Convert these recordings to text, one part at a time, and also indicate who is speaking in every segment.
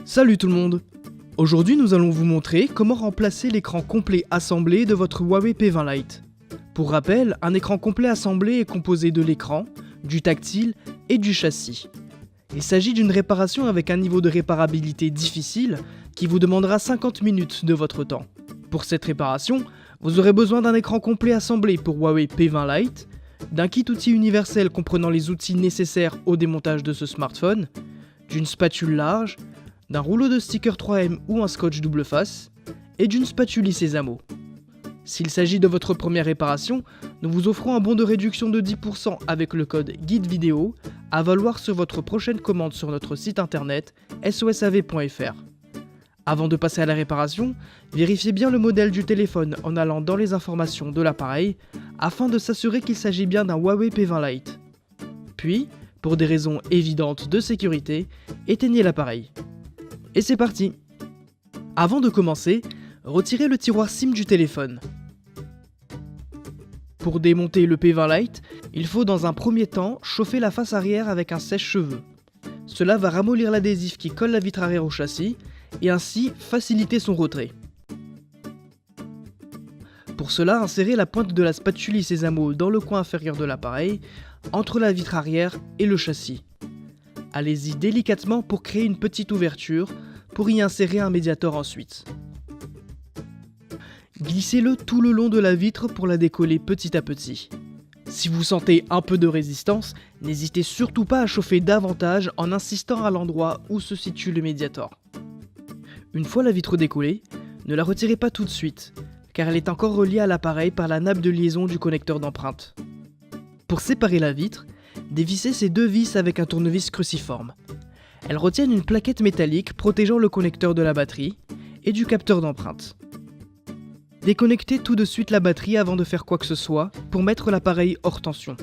Speaker 1: Salut tout le monde! Aujourd'hui nous allons vous montrer comment remplacer l'écran complet assemblé de votre Huawei P20 Lite. Pour rappel, un écran complet assemblé est composé de l'écran, du tactile et du châssis. Il s'agit d'une réparation avec un niveau de réparabilité difficile qui vous demandera 50 minutes de votre temps. Pour cette réparation, vous aurez besoin d'un écran complet assemblé pour Huawei P20 Lite, d'un kit outil universel comprenant les outils nécessaires au démontage de ce smartphone, d'une spatule large, d'un rouleau de sticker 3M ou un scotch double face, et d'une spatule Sésamo. S'il s'agit de votre première réparation, nous vous offrons un bon de réduction de 10% avec le code guide vidéo à valoir sur votre prochaine commande sur notre site internet sosav.fr. Avant de passer à la réparation, vérifiez bien le modèle du téléphone en allant dans les informations de l'appareil afin de s'assurer qu'il s'agit bien d'un Huawei P20 Lite. Puis, pour des raisons évidentes de sécurité, éteignez l'appareil. Et c'est parti! Avant de commencer, retirez le tiroir SIM du téléphone. Pour démonter le P20 Lite, il faut dans un premier temps chauffer la face arrière avec un sèche-cheveux. Cela va ramollir l'adhésif qui colle la vitre arrière au châssis et ainsi faciliter son retrait. Pour cela, insérez la pointe de la spatule Sésamo dans le coin inférieur de l'appareil, entre la vitre arrière et le châssis. Allez-y délicatement pour créer une petite ouverture, pour y insérer un médiator ensuite. Glissez-le tout le long de la vitre pour la décoller petit à petit. Si vous sentez un peu de résistance, n'hésitez surtout pas à chauffer davantage en insistant à l'endroit où se situe le médiator. Une fois la vitre décollée, ne la retirez pas tout de suite, car elle est encore reliée à l'appareil par la nappe de liaison du connecteur d'empreinte. Pour séparer la vitre, dévissez ces deux vis avec un tournevis cruciforme. Elles retiennent une plaquette métallique protégeant le connecteur de la batterie et du capteur d'empreinte. Déconnectez tout de suite la batterie avant de faire quoi que ce soit pour mettre l'appareil hors tension.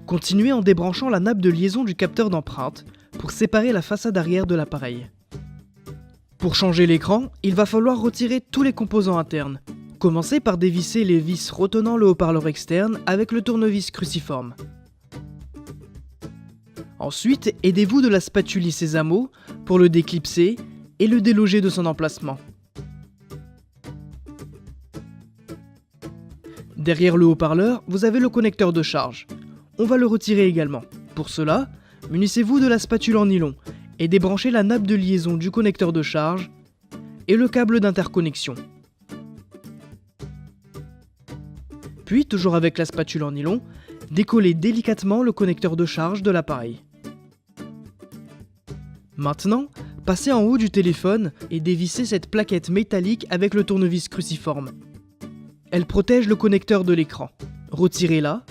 Speaker 1: Continuez en débranchant la nappe de liaison du capteur d'empreinte pour séparer la façade arrière de l'appareil. Pour changer l'écran, il va falloir retirer tous les composants internes. Commencez par dévisser les vis retenant le haut-parleur externe avec le tournevis cruciforme. Ensuite, aidez-vous de la spatule Sésamo pour le déclipser et le déloger de son emplacement. Derrière le haut-parleur, vous avez le connecteur de charge. On va le retirer également. Pour cela, munissez-vous de la spatule en nylon et débranchez la nappe de liaison du connecteur de charge et le câble d'interconnexion. Puis, toujours avec la spatule en nylon, décollez délicatement le connecteur de charge de l'appareil. Maintenant, passez en haut du téléphone et dévissez cette plaquette métallique avec le tournevis cruciforme. Elle protège le connecteur de l'écran. Retirez-la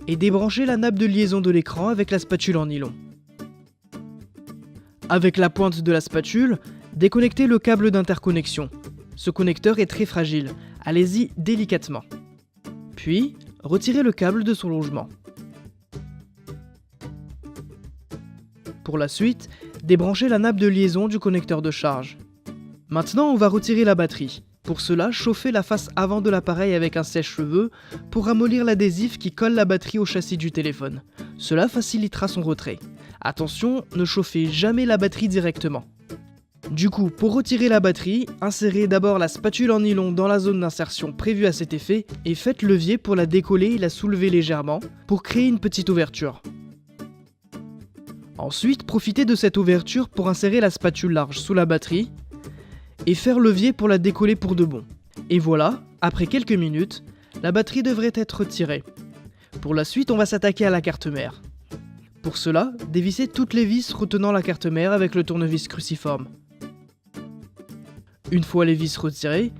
Speaker 1: et débranchez la nappe de liaison de l'écran avec la spatule en nylon. Avec la pointe de la spatule, déconnectez le câble d'interconnexion. Ce connecteur est très fragile, allez-y délicatement. Puis, retirez le câble de son logement. Pour la suite, débranchez la nappe de liaison du connecteur de charge. Maintenant, on va retirer la batterie. Pour cela, chauffez la face avant de l'appareil avec un sèche-cheveux pour ramollir l'adhésif qui colle la batterie au châssis du téléphone. Cela facilitera son retrait. Attention, ne chauffez jamais la batterie directement. Du coup, pour retirer la batterie, insérez d'abord la spatule en nylon dans la zone d'insertion prévue à cet effet et faites levier pour la décoller et la soulever légèrement pour créer une petite ouverture. Ensuite, profitez de cette ouverture pour insérer la spatule large sous la batterie et faire levier pour la décoller pour de bon. Et voilà, après quelques minutes, la batterie devrait être retirée. Pour la suite, on va s'attaquer à la carte mère. Pour cela, dévissez toutes les vis retenant la carte mère avec le tournevis cruciforme. Une fois les vis retirées,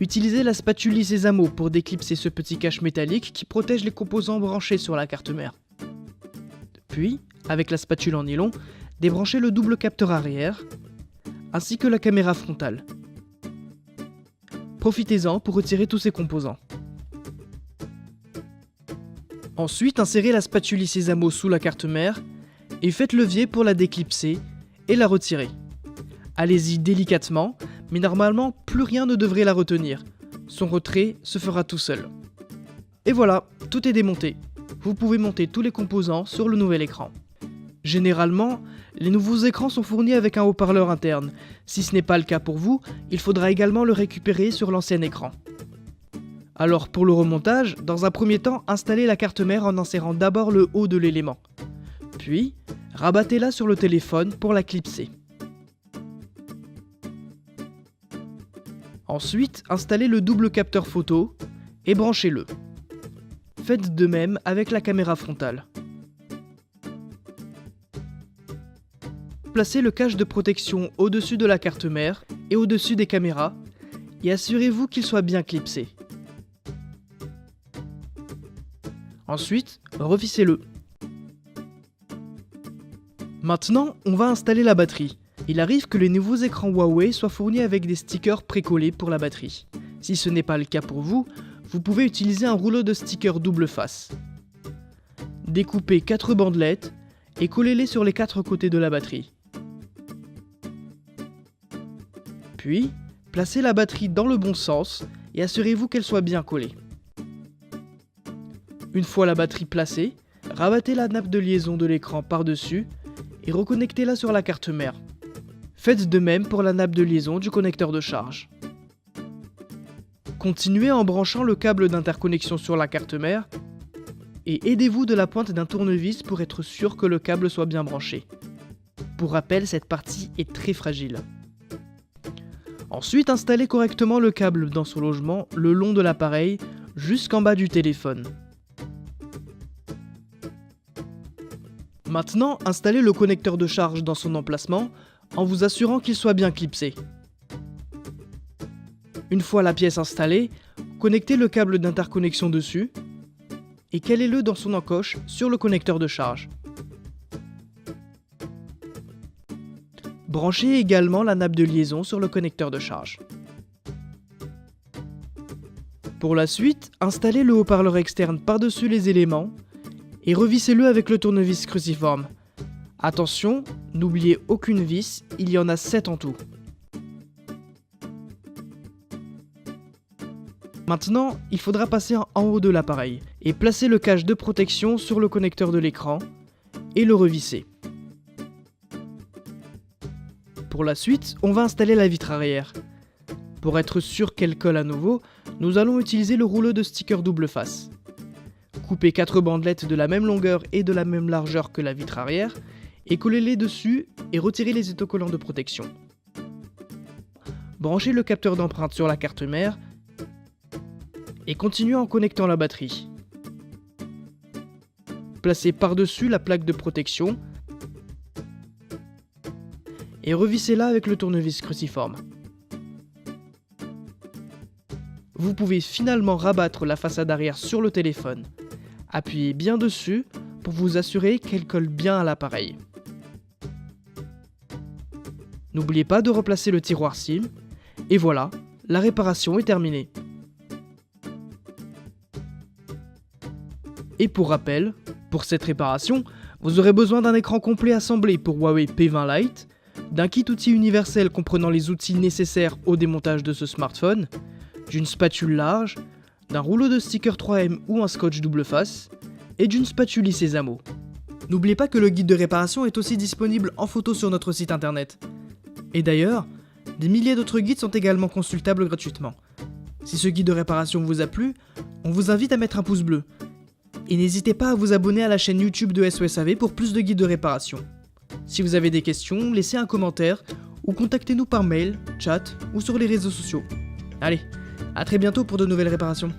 Speaker 1: utilisez la spatule Sésamo pour déclipser ce petit cache métallique qui protège les composants branchés sur la carte mère. Puis, avec la spatule en nylon, débranchez le double capteur arrière, ainsi que la caméra frontale. Profitez-en pour retirer tous ces composants. Ensuite, insérez la spatule Sésamo sous la carte mère et faites levier pour la déclipser et la retirer. Allez-y délicatement, mais normalement plus rien ne devrait la retenir. Son retrait se fera tout seul. Et voilà, tout est démonté. Vous pouvez monter tous les composants sur le nouvel écran. Généralement, les nouveaux écrans sont fournis avec un haut-parleur interne. Si ce n'est pas le cas pour vous, il faudra également le récupérer sur l'ancien écran. Alors pour le remontage, dans un premier temps, installez la carte mère en insérant d'abord le haut de l'élément. Puis, rabattez-la sur le téléphone pour la clipser. Ensuite, installez le double capteur photo et branchez-le. Faites de même avec la caméra frontale. Placez le cache de protection au-dessus de la carte mère et au-dessus des caméras et assurez-vous qu'il soit bien clipsé. Ensuite, revissez-le. Maintenant, on va installer la batterie. Il arrive que les nouveaux écrans Huawei soient fournis avec des stickers précollés pour la batterie. Si ce n'est pas le cas pour vous, vous pouvez utiliser un rouleau de stickers double face. Découpez 4 bandelettes et collez-les sur les 4 côtés de la batterie. Puis, placez la batterie dans le bon sens et assurez-vous qu'elle soit bien collée. Une fois la batterie placée, rabattez la nappe de liaison de l'écran par-dessus et reconnectez-la sur la carte mère. Faites de même pour la nappe de liaison du connecteur de charge. Continuez en branchant le câble d'interconnexion sur la carte mère et aidez-vous de la pointe d'un tournevis pour être sûr que le câble soit bien branché. Pour rappel, cette partie est très fragile. Ensuite, installez correctement le câble dans son logement le long de l'appareil jusqu'en bas du téléphone. Maintenant, installez le connecteur de charge dans son emplacement en vous assurant qu'il soit bien clipsé. Une fois la pièce installée, connectez le câble d'interconnexion dessus et calez-le dans son encoche sur le connecteur de charge. Branchez également la nappe de liaison sur le connecteur de charge. Pour la suite, installez le haut-parleur externe par-dessus les éléments et revissez-le avec le tournevis cruciforme. Attention, n'oubliez aucune vis, il y en a 7 en tout. Maintenant, il faudra passer en haut de l'appareil et placer le cache de protection sur le connecteur de l'écran et le revisser. Pour la suite, on va installer la vitre arrière. Pour être sûr qu'elle colle à nouveau, nous allons utiliser le rouleau de sticker double face. Coupez 4 bandelettes de la même longueur et de la même largeur que la vitre arrière et collez-les dessus et retirez les autocollants de protection. Branchez le capteur d'empreinte sur la carte mère et continuez en connectant la batterie. Placez par-dessus la plaque de protection et revissez-la avec le tournevis cruciforme. Vous pouvez finalement rabattre la façade arrière sur le téléphone. Appuyez bien dessus pour vous assurer qu'elle colle bien à l'appareil. N'oubliez pas de replacer le tiroir SIM. Et voilà, la réparation est terminée. Et pour rappel, pour cette réparation, vous aurez besoin d'un écran complet assemblé pour Huawei P20 Lite, d'un kit outil universel comprenant les outils nécessaires au démontage de ce smartphone, d'une spatule large, d'un rouleau de sticker 3M ou un scotch double face, et d'une spatule Sésamo. N'oubliez pas que le guide de réparation est aussi disponible en photo sur notre site internet. Et d'ailleurs, des milliers d'autres guides sont également consultables gratuitement. Si ce guide de réparation vous a plu, on vous invite à mettre un pouce bleu. Et n'hésitez pas à vous abonner à la chaîne YouTube de SOSAV pour plus de guides de réparation. Si vous avez des questions, laissez un commentaire ou contactez-nous par mail, chat ou sur les réseaux sociaux. Allez, à très bientôt pour de nouvelles réparations.